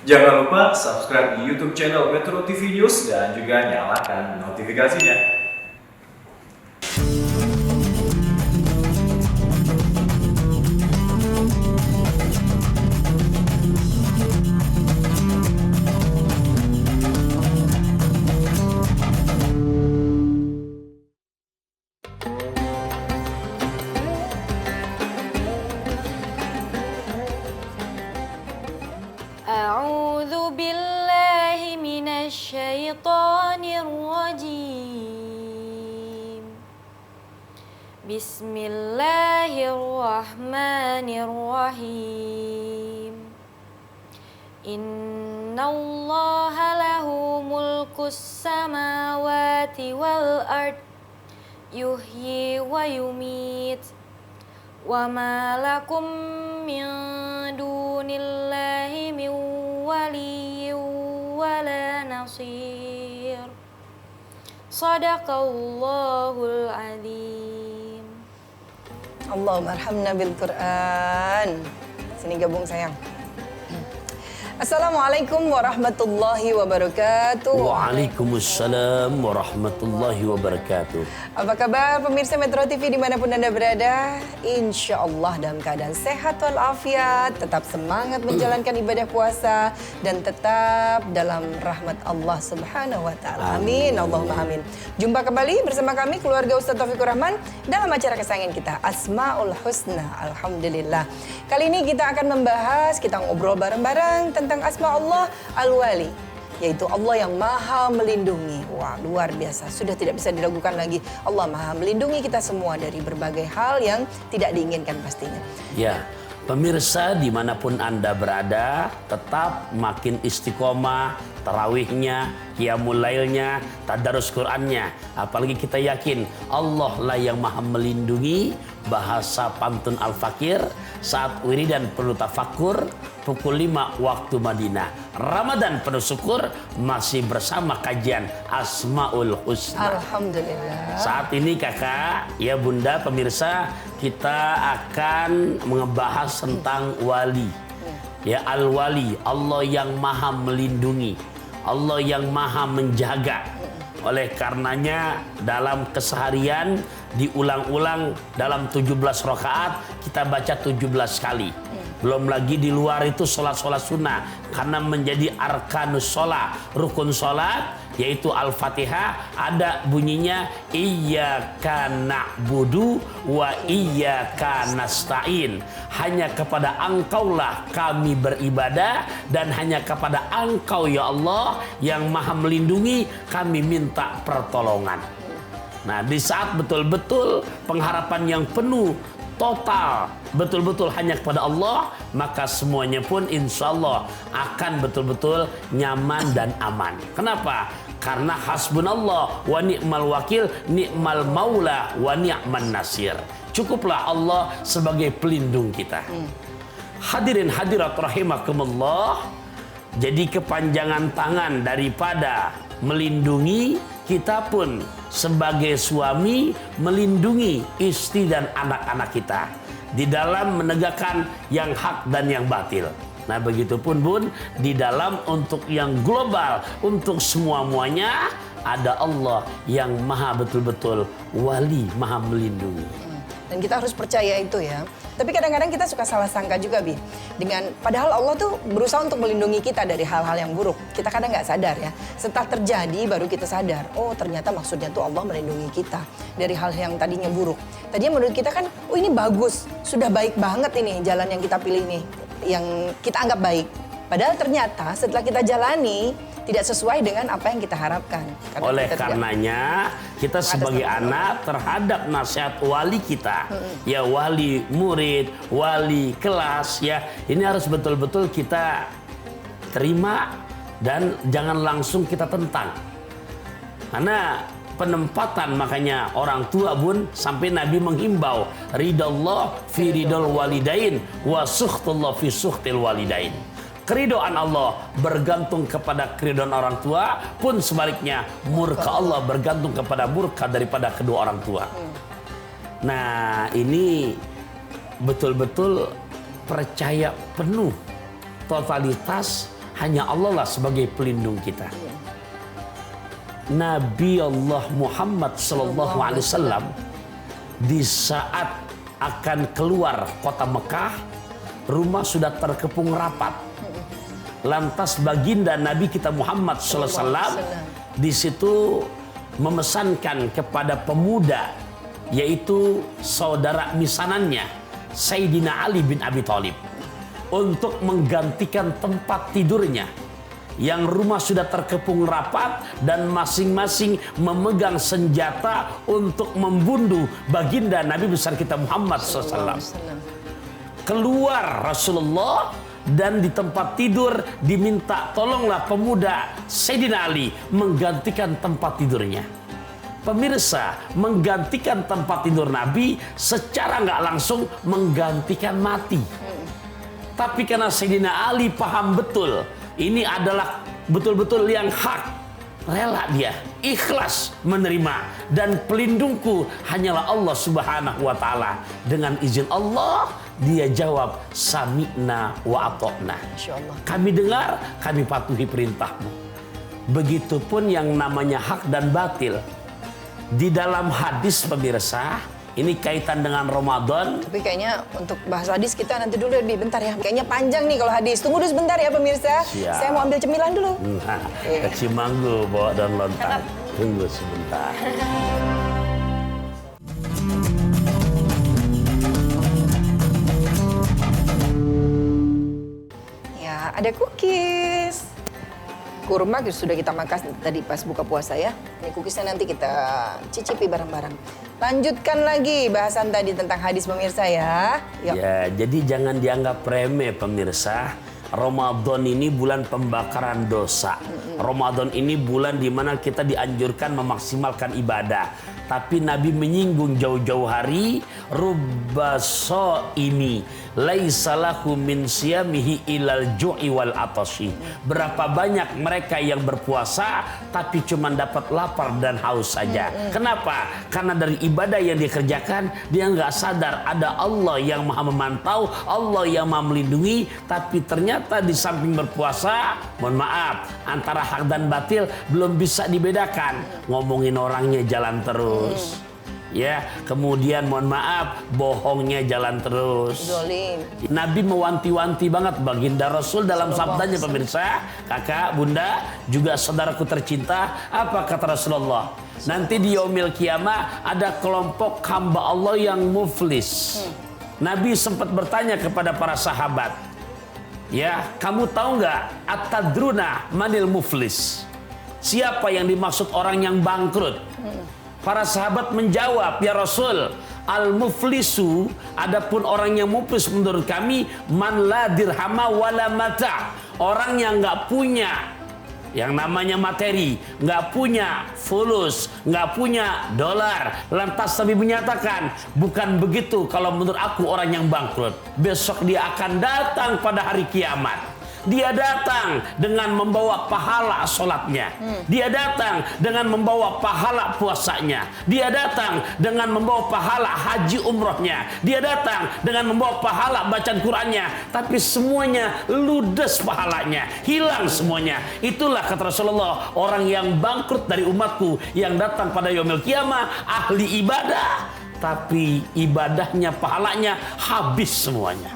Jangan lupa subscribe di YouTube channel Metro TV News dan juga nyalakan notifikasinya. أعوذ بالله من الشيطان الرجيم بسم الله الرحمن الرحيم إن الله له ملك السماوات والأرض يحيي ويميت وما لكم من دون الله من ولي ولا نصير صدق الله العظيم. Allahumma arhamna bil Quran. Sini gabung sayang. Assalamualaikum warahmatullahi wabarakatuh. Waalaikumsalam warahmatullahi wabarakatuh. Apa kabar pemirsa Metro TV dimanapun Anda berada? Insya Allah dalam keadaan sehat walafiat, tetap semangat menjalankan ibadah puasa dan tetap dalam rahmat Allah Subhanahu wa taala. Amin. Allahumma amin. Jumpa kembali bersama kami keluarga Ustadz Taufikur Rahman dalam acara kesayangan kita Asmaul Husna. Alhamdulillah. Kali ini kita akan membahas, kita ngobrol bareng-bareng tentang asma Allah Al-Wali, yaitu Allah yang maha melindungi. Wah, luar biasa, sudah tidak bisa diragukan lagi. Allah maha melindungi kita semua dari berbagai hal yang tidak diinginkan pastinya. Ya, pemirsa dimanapun Anda berada, tetap makin istiqomah, tarawihnya, qiyamul lailnya, tadarus Qur'annya. Apalagi kita yakin Allah lah yang maha melindungi. Bahasa pantun Al-Fakir, saat wiridan perlu tafakur, pukul 5 waktu Madinah. Ramadan penuh syukur, masih bersama kajian Asmaul Husna. Alhamdulillah. Saat ini kakak, ya bunda, pemirsa, kita akan membahas tentang wali. Ya, Al-Wali, Allah yang maha melindungi, Allah yang maha menjaga. Oleh karenanya dalam keseharian diulang-ulang dalam 17 rakaat kita baca 17 kali. Belum lagi di luar itu sholat-sholat sunnah. Karena menjadi arkanus sholat, rukun sholat, yaitu Al-Fatihah, ada bunyinya Iyyaka na'budu wa iyyaka nasta'in. Hanya kepada Engkaulah kami beribadah dan hanya kepada Engkau ya Allah yang maha melindungi kami minta pertolongan. Nah, di saat betul-betul pengharapan yang penuh, total, betul-betul hanya kepada Allah, maka semuanya pun insya Allah akan betul-betul nyaman dan aman. Kenapa? Karena hasbunallah wa ni'mal wakil, ni'mal maula wa ni'man nasir. Cukuplah Allah sebagai pelindung kita. Hadirin hadirat rahimakumullah. Jadi kepanjangan tangan daripada melindungi, kita pun sebagai suami melindungi istri dan anak-anak kita di dalam menegakkan yang hak dan yang batil. Nah, begitupun Bun, di dalam untuk yang global, untuk semua-muanya ada Allah yang maha betul-betul wali, maha melindungi. Dan kita harus percaya itu ya. Tapi kadang-kadang kita suka salah sangka juga, Bi. Padahal Allah tuh berusaha untuk melindungi kita dari hal-hal yang buruk. Kita kadang nggak sadar ya. Setelah terjadi baru kita sadar. Oh, ternyata maksudnya tuh Allah melindungi kita dari hal yang tadinya buruk. Tadinya menurut kita kan, oh ini bagus. Sudah baik banget ini jalan yang kita pilih ini. Yang kita anggap baik. Padahal ternyata setelah kita jalani, tidak sesuai dengan apa yang kita harapkan. Oleh karenanya kita sebagai anak terhadap nasihat wali kita, ya wali murid, wali kelas, ya ini harus betul-betul kita terima dan jangan langsung kita tentang. Karena penempatan makanya orang tua Bun, sampai Nabi menghimbau ridallah fi ridal walidain wa sukhtullah fi sukhtil walidain. Keridhaan Allah bergantung kepada keridhaan orang tua, pun sebaliknya murka Allah bergantung kepada murka daripada kedua orang tua. Nah, ini betul-betul percaya penuh, totalitas hanya Allah lah sebagai pelindung kita. Nabi Allah Muhammad sallallahu alaihi wasallam di saat akan keluar kota Mekah, rumah sudah terkepung rapat. Lantas baginda Nabi kita Muhammad sallallahu alaihi wasallam di situ memesankan kepada pemuda, yaitu saudara misanannya Sayyidina Ali bin Abi Thalib, untuk menggantikan tempat tidurnya yang rumah sudah terkepung rapat dan masing-masing memegang senjata untuk membunuh baginda Nabi besar kita Muhammad SAW. Keluar Rasulullah dan di tempat tidur diminta tolonglah pemuda Sayyidina Ali menggantikan tempat tidurnya. Pemirsa, menggantikan tempat tidur Nabi secara nggak langsung menggantikan mati. Tapi karena Sayyidina Ali paham betul ini adalah betul-betul yang hak, rela dia ikhlas menerima, dan pelindungku hanyalah Allah Subhanahu wa taala. Dengan izin Allah dia jawab sami'na wa ata'na. Kami dengar, kami patuhi perintahmu. Begitupun yang namanya hak dan batil. Di dalam hadis pemirsa, ini kaitan dengan Ramadan. Tapi kayaknya untuk bahas hadis kita nanti dulu lebih bentar ya. Kayaknya panjang nih kalau hadis. Tunggu dulu sebentar ya pemirsa. Siap. Saya mau ambil cemilan dulu. Nah, ke Cimanggu bawa daun lontar. Tunggu sebentar. Ya, ada cookies. Kurma sudah kita makan tadi pas buka puasa ya. Ini cookiesnya nanti kita cicipi bareng-bareng. Lanjutkan lagi bahasan tadi tentang hadis pemirsa ya. Yuk. Ya, jadi jangan dianggap remeh pemirsa. Ramadan ini bulan pembakaran dosa. Ramadan ini bulan di mana kita dianjurkan memaksimalkan ibadah. Tapi Nabi menyinggung jauh-jauh hari, rubbaso ini laisalahu min siyamihi ilal ju'i wal atashi. Berapa banyak mereka yang berpuasa tapi cuma dapat lapar dan haus saja. Kenapa? Karena dari ibadah yang dikerjakan dia nggak sadar ada Allah yang maha memantau, Allah yang maha melindungi. Tapi ternyata di samping berpuasa, mohon maaf, antara hak dan batil belum bisa dibedakan. Ngomongin orangnya jalan terus. Ya, kemudian mohon maaf, bohongnya jalan terus. Zolim. Nabi mewanti-wanti banget baginda Rasul dalam sabdanya pemirsa, kakak, bunda, juga saudaraku tercinta. Apa kata Rasulullah? Nanti di yaumil kiamah ada kelompok hamba Allah yang muflis. Nabi sempat bertanya kepada para sahabat, ya, kamu tahu nggak atadruna manil muflis? Siapa yang dimaksud orang yang bangkrut? Para sahabat menjawab, ya Rasul, al-muflisu, adapun orang yang muflis menurut kami, man la dirhama wala mata. Orang yang nggak punya yang namanya materi, nggak punya fulus, nggak punya dolar. Lantas Nabi menyatakan, bukan begitu kalau menurut aku orang yang bangkrut. Besok dia akan datang pada hari kiamat. Dia datang dengan membawa pahala sholatnya. Dia datang dengan membawa pahala puasanya. Dia datang dengan membawa pahala haji umrohnya. Dia datang dengan membawa pahala bacaan Qur'annya. Tapi semuanya ludes pahalanya, hilang semuanya. Itulah kata Rasulullah, orang yang bangkrut dari umatku yang datang pada yaumil qiyamah, ahli ibadah, tapi ibadahnya, pahalanya habis semuanya.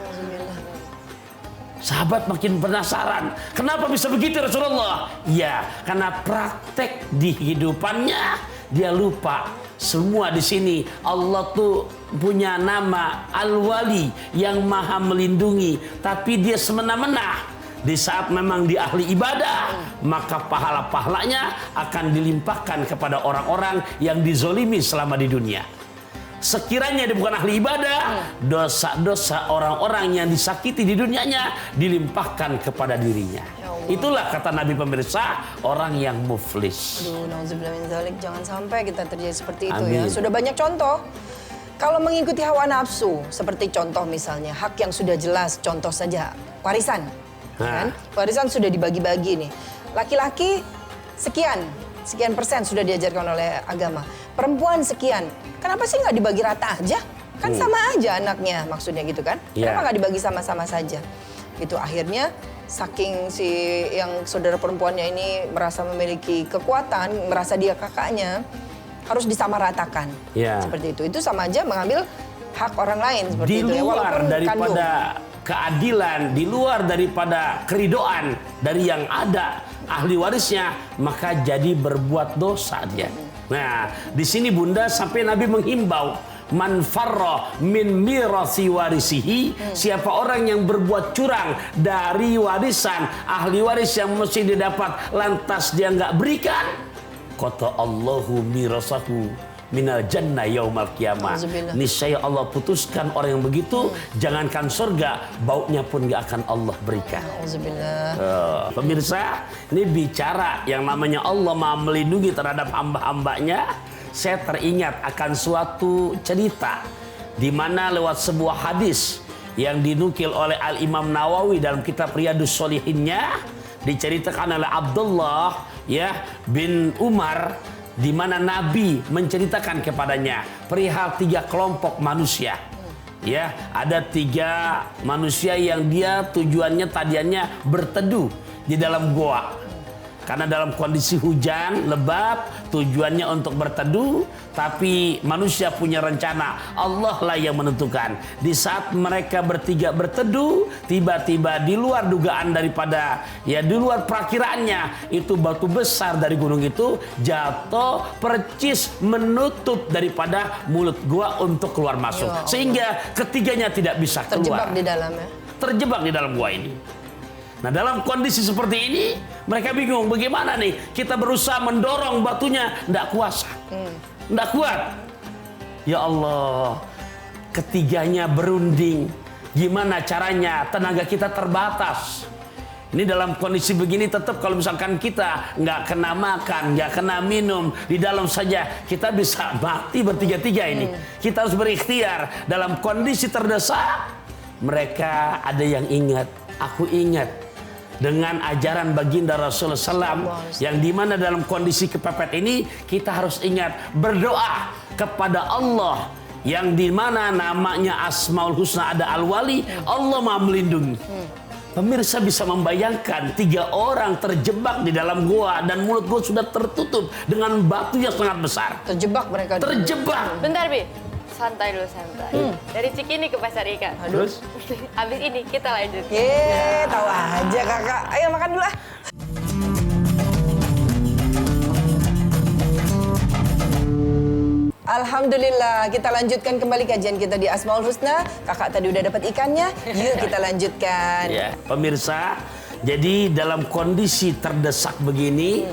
Sahabat makin penasaran, kenapa bisa begitu Rasulullah? Ya, karena praktek di hidupannya dia lupa. Semua di sini Allah tuh punya nama Al-Wali yang maha melindungi, tapi dia semena-mena. Di saat memang di ahli ibadah, maka pahala-pahalanya akan dilimpahkan kepada orang-orang yang dizolimi selama di dunia. Sekiranya dia bukan ahli ibadah, dosa-dosa orang-orang yang disakiti di dunianya dilimpahkan kepada dirinya. Itulah kata Nabi pemirsa, orang yang muflis. Aduh, nauzubillah min dzalik, jangan sampai kita terjadi seperti itu. Amin. Ya. Sudah banyak contoh. Kalau mengikuti hawa nafsu, seperti contoh misalnya hak yang sudah jelas, contoh saja warisan. Kan? Warisan sudah dibagi-bagi nih. Laki-laki sekian persen sudah diajarkan oleh agama. Perempuan sekian. Kenapa sih nggak dibagi rata aja? Kan sama aja anaknya, maksudnya gitu kan? Yeah. Kenapa nggak dibagi sama-sama saja? Itu akhirnya saking si yang saudara perempuannya ini merasa memiliki kekuatan, merasa dia kakaknya, harus disamaratakan. Ya. Seperti itu. Itu sama aja mengambil hak orang lain seperti Di itu ya, luar walaupun kandung. daripada keadilan, di luar daripada keridoan dari yang ada ahli warisnya, maka jadi berbuat dosa dia. Nah, di sini Bunda sampai Nabi menghimbau, man farra min mirasi warisihi, siapa orang yang berbuat curang dari warisan ahli waris yang mesti didapat lantas dia nggak berikan, kata Allahu mirasahu minal jannah yaumal qiyamah. Alhamdulillah. Niscaya Allah putuskan orang yang begitu, jangankan surga, baunya pun gak akan Allah berikan. Alhamdulillah. Pemirsa, ini bicara yang namanya Allah Maha melindungi terhadap hamba-hambanya. Saya teringat akan suatu cerita di mana lewat sebuah hadis yang dinukil oleh Al-Imam Nawawi dalam kitab Riyadhus Shalihinnya, diceritakan oleh Abdullah bin Umar, di mana Nabi menceritakan kepadanya perihal 3 kelompok manusia. Ya, ada 3 manusia yang dia tujuannya tadiannya berteduh di dalam goa. Karena dalam kondisi hujan lebat, tujuannya untuk berteduh, tapi manusia punya rencana, Allah lah yang menentukan. Di saat mereka bertiga berteduh, tiba-tiba di luar dugaan daripada, di luar perakiraannya, itu batu besar dari gunung itu jatuh percis menutup daripada mulut gua untuk keluar masuk. Sehingga ketiganya tidak bisa keluar. Terjebak di dalamnya. Terjebak di dalam gua ini. Nah, dalam kondisi seperti ini, mereka bingung bagaimana nih kita berusaha mendorong batunya, tidak kuasa, tidak kuat. Ya Allah, ketiganya berunding. Gimana caranya? Tenaga kita terbatas. Ini dalam kondisi begini tetap kalau misalkan kita nggak kena makan, nggak kena minum, di dalam saja kita bisa mati bertiga-tiga ini. Kita harus berikhtiar dalam kondisi terdesak. Mereka ada yang ingat, aku ingat dengan ajaran baginda Rasulullah SAW yang dimana dalam kondisi kepepet ini kita harus ingat berdoa kepada Allah yang dimana namanya Asmaul Husna, ada Al-Wali, Allah Maha melindungi. Pemirsa bisa membayangkan 3 orang terjebak di dalam gua dan mulut gua sudah tertutup dengan batu yang sangat besar. Terjebak mereka. Terjebak. Bentar, Bi. Santai dulu, santai. Dari Cikini ke Pasar Ikan. Terus? Abis ini kita lanjut. Tahu aja kakak. Ayo makan dulu ah. Alhamdulillah, kita lanjutkan kembali kajian kita di Asmaul Husna. Kakak tadi udah dapat ikannya, yuk kita lanjutkan. Ya, pemirsa, jadi dalam kondisi terdesak begini,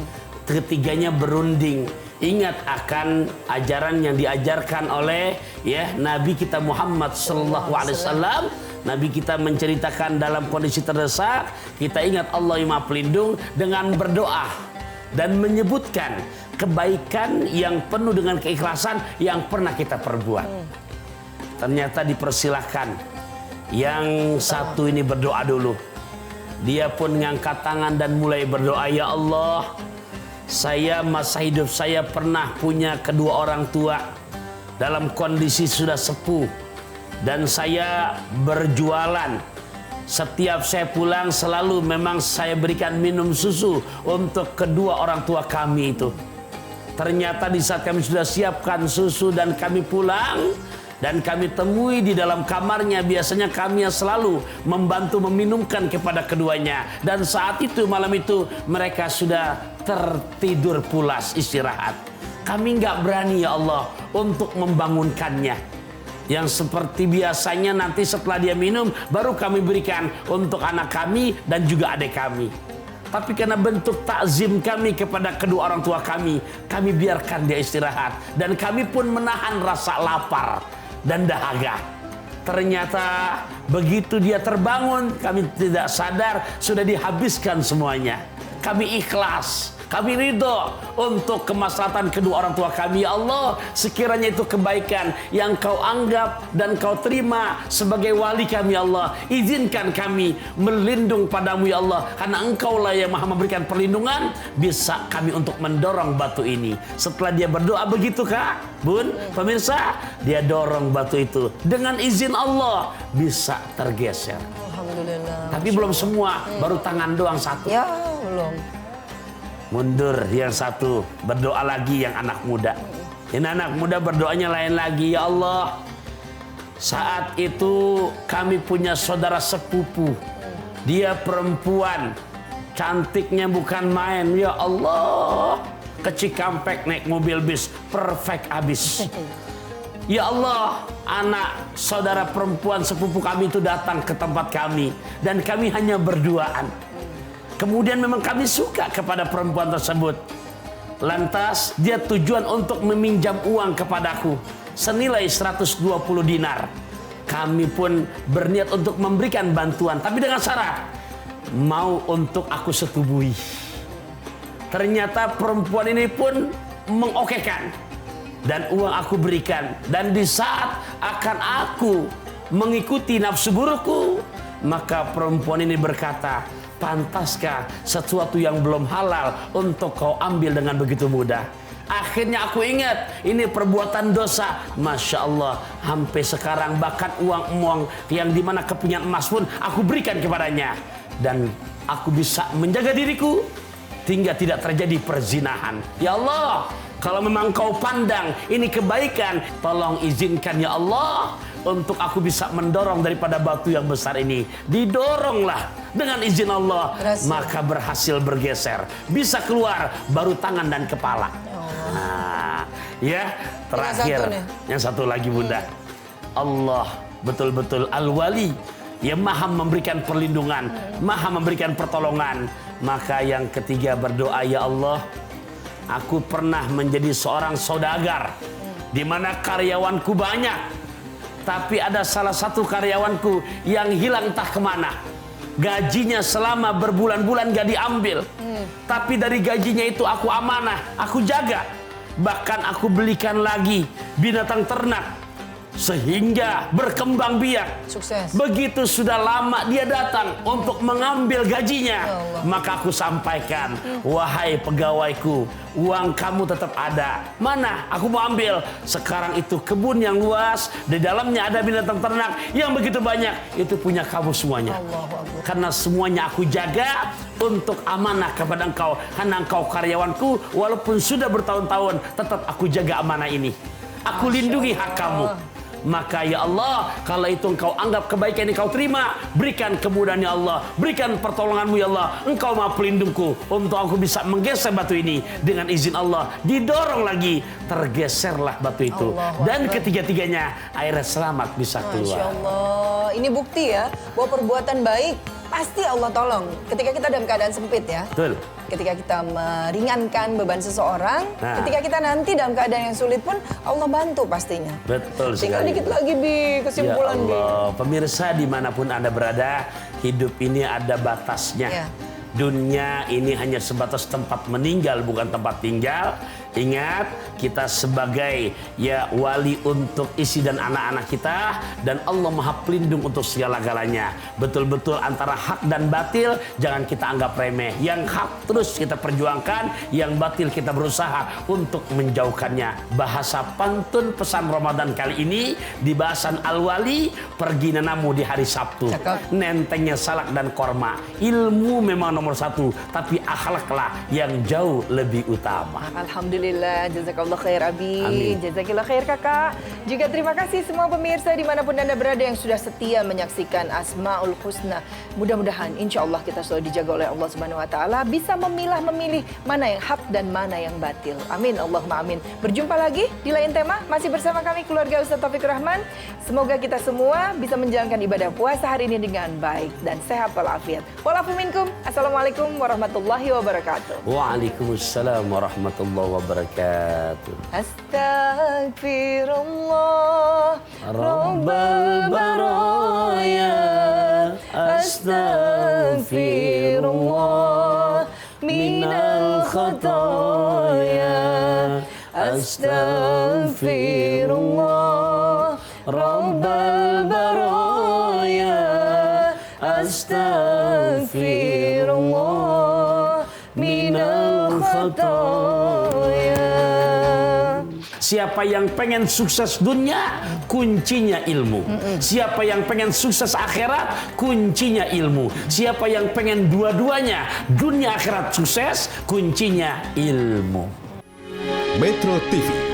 ketiganya berunding. Ingat akan ajaran yang diajarkan oleh Nabi kita Muhammad sallallahu alaihi wasallam. Nabi kita menceritakan dalam kondisi terdesak, kita ingat Allah yang Maha Pelindung dengan berdoa dan menyebutkan kebaikan yang penuh dengan keikhlasan yang pernah kita perbuat. Ternyata dipersilahkan yang satu ini berdoa dulu. Dia pun ngangkat tangan dan mulai berdoa, ya Allah, saya masa hidup saya pernah punya kedua orang tua dalam kondisi sudah sepuh dan saya berjualan. Setiap saya pulang selalu memang saya berikan minum susu untuk kedua orang tua kami itu. Ternyata di saat kami sudah siapkan susu dan kami pulang dan kami temui di dalam kamarnya, biasanya kami yang selalu membantu meminumkan kepada keduanya. Dan saat itu, malam itu, mereka sudah tertidur pulas istirahat. Kami nggak berani ya Allah untuk membangunkannya. Yang seperti biasanya nanti setelah dia minum, baru kami berikan untuk anak kami dan juga adik kami. Tapi karena bentuk takzim kami kepada kedua orang tua kami biarkan dia istirahat. Dan kami pun menahan rasa lapar dan dahaga. Ternyata begitu dia terbangun, kami tidak sadar sudah dihabiskan semuanya. Kami ikhlas, kami ridho untuk kemaslahatan kedua orang tua kami. Ya Allah, sekiranya itu kebaikan yang kau anggap dan kau terima sebagai wali kami, ya Allah, izinkan kami melindung padamu ya Allah, karena engkau lah yang maha memberikan perlindungan. Bisa kami untuk mendorong batu ini. Setelah dia berdoa begitu kak, bun, pemirsa, dia dorong batu itu dengan izin Allah bisa tergeser. Alhamdulillah. Tapi belum semua, baru tangan doang satu. Ya, belum. Mundur yang satu, berdoa lagi yang anak muda. Yang anak muda berdoanya lain lagi, ya Allah. Saat itu kami punya saudara sepupu. Dia perempuan, cantiknya bukan main, ya Allah. Ke Cikampek naik mobil bis, perfect abis. Ya Allah, anak saudara perempuan sepupu kami itu datang ke tempat kami. Dan kami hanya berduaan. Kemudian memang kami suka kepada perempuan tersebut. Lantas dia tujuan untuk meminjam uang kepadaku senilai 120 dinar. Kami pun berniat untuk memberikan bantuan, tapi dengan syarat mau untuk aku setubuhi. Ternyata perempuan ini pun mengokekan dan uang aku berikan. Dan di saat akan aku mengikuti nafsu burukku, maka perempuan ini berkata, pantaskah sesuatu yang belum halal untuk kau ambil dengan begitu mudah? Akhirnya aku ingat, ini perbuatan dosa. Masya Allah, sampai sekarang bahkan uang-uang yang dimana kepingan emas pun aku berikan kepadanya. Dan aku bisa menjaga diriku hingga tidak terjadi perzinahan. Ya Allah, kalau memang kau pandang ini kebaikan, tolong izinkan ya Allah untuk aku bisa mendorong daripada batu yang besar ini. Didoronglah dengan izin Allah, maka berhasil bergeser. Bisa keluar baru tangan dan kepala. Nah, ya, terakhir yang satu lagi Bunda. Allah betul-betul Al-Wali yang maha memberikan perlindungan, maha memberikan pertolongan. Maka yang ketiga berdoa, ya Allah, aku pernah menjadi seorang saudagar di mana karyawanku banyak, tapi ada salah satu karyawanku yang hilang entah kemana. Gajinya selama berbulan-bulan gak diambil, tapi dari gajinya itu aku amanah, aku jaga. Bahkan aku belikan lagi binatang ternak sehingga berkembang biak. Sukses. Begitu sudah lama dia datang untuk mengambil gajinya, maka aku sampaikan, wahai pegawaiku, uang kamu tetap ada. Mana? Aku mau ambil. Sekarang itu kebun yang luas, di dalamnya ada binatang ternak yang begitu banyak. Itu punya kamu semuanya. Karena semuanya aku jaga untuk amanah kepada engkau. Karena engkau karyawanku, walaupun sudah bertahun-tahun, tetap aku jaga amanah ini. Aku lindungi hak kamu. Maka ya Allah, kalau itu engkau anggap kebaikan yang kau terima, berikan kemudahan ya Allah, berikan pertolonganmu ya Allah. Engkau maha pelindungku untuk aku bisa menggeser batu ini. Dengan izin Allah, didorong lagi, tergeserlah batu itu. Dan ketiga-tiganya air selamat bisa keluar. Masya Allah, ini bukti ya bahwa perbuatan baik pasti Allah tolong. Ketika kita dalam keadaan sempit ya. Betul. Ketika kita meringankan beban seseorang, ketika kita nanti dalam keadaan yang sulit pun Allah bantu pastinya. Betul sekali. Tinggal dikit lagi Bi, kesimpulan ya Allah, Bi. Pemirsa dimanapun Anda berada, hidup ini ada batasnya. Ya. Dunia ini hanya sebatas tempat meninggal, bukan tempat tinggal. Ingat, kita sebagai ya wali untuk isi dan anak-anak kita, dan Allah maha pelindung untuk segala-galanya. Betul-betul antara hak dan batil jangan kita anggap remeh. Yang hak terus kita perjuangkan, yang batil kita berusaha untuk menjauhkannya. Bahasa pantun pesan Ramadan kali ini di bahasan Al-Wali, pergi nanamu di hari Sabtu. Nentengnya salak dan korma. Ilmu memang nomor satu, tapi akhlaklah yang jauh lebih utama. Alhamdulillah, jazakallah khair Abi. Amin. Jazakillah khair Kakak. Juga terima kasih semua pemirsa dimanapun Anda berada yang sudah setia menyaksikan Asmaul Husna. Mudah-mudahan insya Allah kita selalu dijaga oleh Allah Subhanahu Wa Taala, bisa memilih mana yang hak dan mana yang batil. Amin, Allahumma amin. Berjumpa lagi di lain tema, masih bersama kami keluarga Ustaz Taufik Rahman. Semoga kita semua bisa menjalankan ibadah puasa hari ini dengan baik dan sehat walafiat. Walafu minkum. Assalamualaikum warahmatullahi wabarakatuh. Waalaikumsalam warahmatullahi wabarakatuh. Astaghfirullah Rabbal baraya, astaghfirullah minal khataya, astaghfirullah Rabbal baraya, astaghfirullah minal khataya. Siapa yang pengen sukses dunia, kuncinya ilmu. Siapa yang pengen sukses akhirat, kuncinya ilmu. Siapa yang pengen dua-duanya, dunia akhirat sukses, kuncinya ilmu. Metro TV